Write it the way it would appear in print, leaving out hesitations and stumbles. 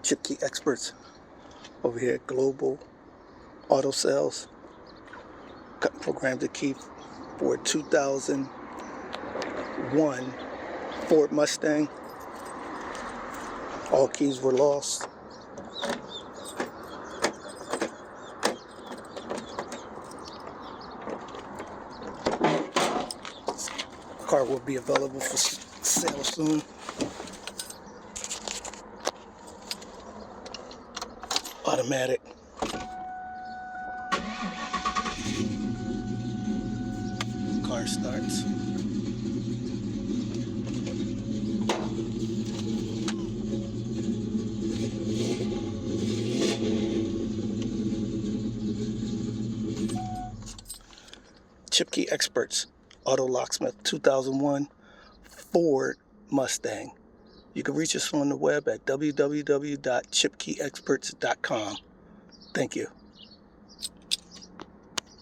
ChipKey experts over here at Global Auto Sales. Cutting program the key for a 2001 Ford Mustang. All keys were lost. Car will be available for sale soon. Automatic. Car starts. ChipKey experts, Auto Locksmith 2001 Ford Mustang. You can reach us on the web at www.chipkeyexperts.com. Thank you.